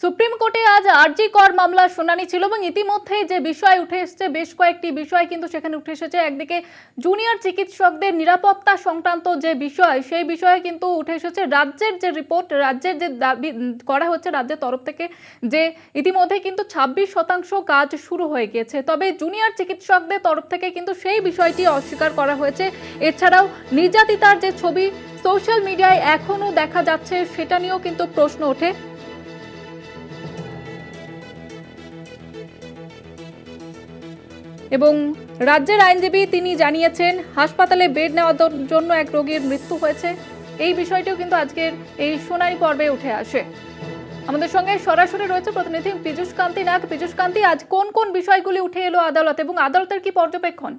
Supreme কোর্টে আজ আরজি কর মামলার শুনানি ছিল এবং ইতিমধ্যেই যে বিষয় উঠে এসেছে, বেশ কয়েকটি বিষয় কিন্তু সেখানে উঠে এসেছে। একদিকে জুনিয়র চিকিৎসকদের নিরাপত্তা সংক্রান্ত যে বিষয়, সেই বিষয়ে কিন্তু উঠে এসেছে রাজ্যের যে রিপোর্ট, রাজ্যের যে দাবি করা হচ্ছে রাজ্যের তরফ থেকে, যে ইতিমধ্যে কিন্তু 26% কাজ শুরু হয়ে গিয়েছে। তবে জুনিয়র চিকিৎসকদের তরফ থেকে কিন্তু সেই বিষয়টি অস্বীকার করা হয়েছে। এছাড়াও নির্যাতিতার যে ছবি সোশ্যাল মিডিয়ায় এখনো দেখা যাচ্ছে, সেটা নিয়েও কিন্তু প্রশ্ন ওঠে। এবং রাজ্যের আইনজীবী তিনি জানিয়েছেন হাসপাতালে বেড নেওয়ার জন্য এক রোগীর মৃত্যু হয়েছে। এই বিষয়টিও কিন্তু আজকের এই শুনানি পর্বে উঠে আসে। আমাদের সঙ্গে সরাসরি রয়েছে প্রতিনিধি পীযূষ কান্তি নাগ। পীযূষ কান্তি, আজ কোন কোন বিষয়গুলি উঠে এলো আদালত এবং আদালতের কি পর্যবেক্ষণ?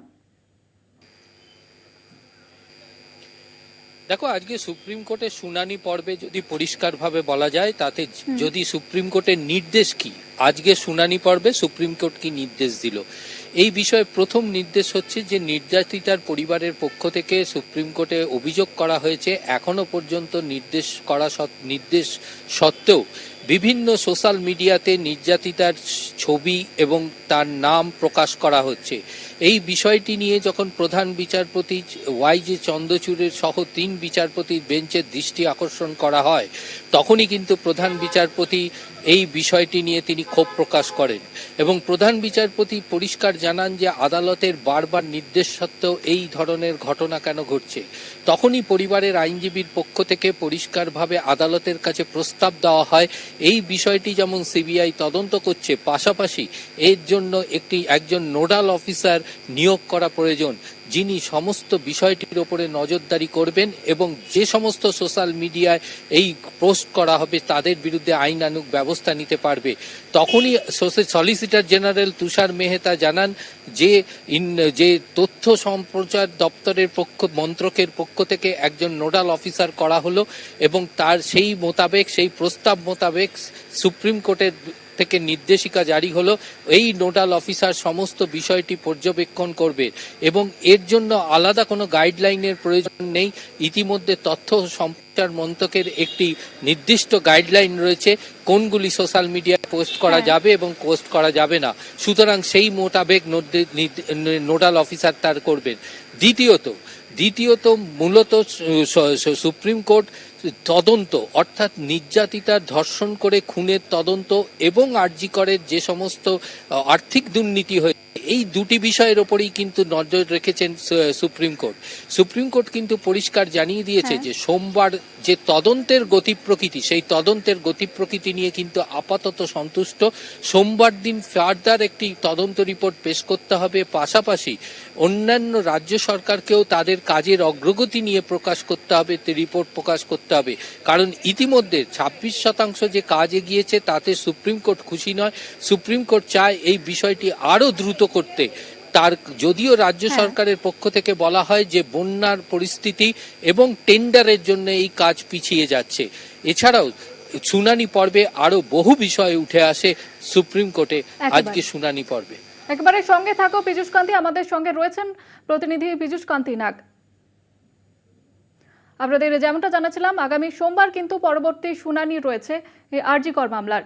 দেখো, আজকে সুপ্রিম কোর্টের শুনানি পর্বে যদি পরিষ্কারভাবে বলা যায়, তাতে যদি সুপ্রিম কোর্টের নির্দেশ কি, আজকে শুনানি পর্বে সুপ্রিম কোর্ট কি নির্দেশ দিল এই বিষয়ে প্রথম নির্দেশ হচ্ছে যে নির্যাতিতার পরিবারের পক্ষ থেকে সুপ্রিম কোর্টে অভিযোগ করা হয়েছে এখনো পর্যন্ত নির্দেশ সত্ত্বেও বিভিন্ন সোশ্যাল মিডিয়াতে নির্যাতিতার ছবি এবং তার নাম প্রকাশ করা হচ্ছে। এই বিষয়টি নিয়ে যখন প্রধান বিচারপতি ওয়াই.জি. চন্দ্রচূড়ের সহ 3 বিচারপতির বেঞ্চের দৃষ্টি আকর্ষণ করা হয়, তখনই কিন্তু প্রধান বিচারপতি এই বিষয়টি নিয়ে তিনি ক্ষোভ প্রকাশ করেন এবং প্রধান বিচারপতি পরিষ্কার জানান যে আদালতের বারবার নির্দেশ সত্ত্বেও এই ধরনের ঘটনা কেন ঘটছে। তখনই পরিবারের আইনজীবীর পক্ষ থেকে পরিষ্কারভাবে আদালতের কাছে প্রস্তাব দেওয়া হয় এই বিষয়টি যেমন সিবিআই তদন্ত করছে, পাশাপাশি এর জন্য একজন নোডাল অফিসার নিয়োগ করা প্রয়োজন, যিনি সমস্ত বিষয়টির ওপরে নজরদারি করবেন এবং যে সমস্ত সোশ্যাল মিডিয়ায় এই পোস্ট করা হবে তাদের বিরুদ্ধে আইনানুগ ব্যবস্থা নিতে পারবে। তখনই সলিসিটর জেনারেল তুষার মেহতা জানান যে তথ্য সম্প্রচার দপ্তরের মন্ত্রকের পক্ষ থেকে একজন নোডাল অফিসার করা হলো এবং তার সেই প্রস্তাব মোতাবেক সুপ্রিম কোর্টের থেকে নির্দেশিকা জারি হলো। এই নোডাল অফিসার সমস্ত বিষয়টি পর্যবেক্ষণ করবে এবং এর জন্য আলাদা কোনো গাইডলাইনের প্রয়োজন নেই। ইতিমধ্যে তথ্য সম্প্রচার মন্ত্রকের একটি নির্দিষ্ট গাইডলাইন রয়েছে কোনগুলি সোশ্যাল মিডিয়ায় পোস্ট করা যাবে এবং পোস্ট করা যাবে না, সুতরাং সেই মোতাবেক নোডাল অফিসার তার করবেন। দ্বিতীয়ত মূলত সুপ্রিম কোর্ট তদন্ত, অর্থাৎ নির্যাতিতার ধর্ষণ করে খুনের তদন্ত এবং আরজি করের যে সমস্ত আর্থিক দুর্নীতি হয়েছে, এই দুটি বিষয়ের ওপরেই কিন্তু নজর রেখেছেন সুপ্রিম কোর্ট। সুপ্রিম কোর্ট কিন্তু পরিষ্কার জানিয়ে দিয়েছে যে সোমবার যে তদন্তের গতি প্রকৃতি, সেই তদন্তের গতি প্রকৃতি নিয়ে কিন্তু আপাতত সন্তুষ্ট। সোমবার দিন ফার্দার একটি তদন্ত রিপোর্ট পেশ করতে হবে, পাশাপাশি অন্যান্য রাজ্য সরকারকেও তাদের কাজের অগ্রগতি নিয়ে রিপোর্ট প্রকাশ করতে হবে। কারণ ইতিমধ্যে 26% যে কাজ এগিয়েছে তাতে সুপ্রিম কোর্ট খুশি নয়। সুপ্রিম কোর্ট চায় এই বিষয়টি আরো দ্রুত করতে। যদিও রাজ্য সরকারের পক্ষ থেকে বলা হয় যে বন্যার পরিস্থিতি এবং টেন্ডারের জন্য এই কাজ পিছিয়ে যাচ্ছে। এছাড়াও শুনানি পর্বে আরো বহু বিষয় উঠে আসে সুপ্রিম কোর্টে আজকে শুনানি পর্বে। একেবারে সঙ্গে থাকো পীযূষ কান্তি, আমাদের সঙ্গে রয়েছেন প্রতিনিধি পীযূষ কান্তি নাগ। আপনাদের যেমনটা জানাচ্ছিলাম, আগামী সোমবার কিন্তু পরবর্তী শুনানি রয়েছে আরজি কর মামলার।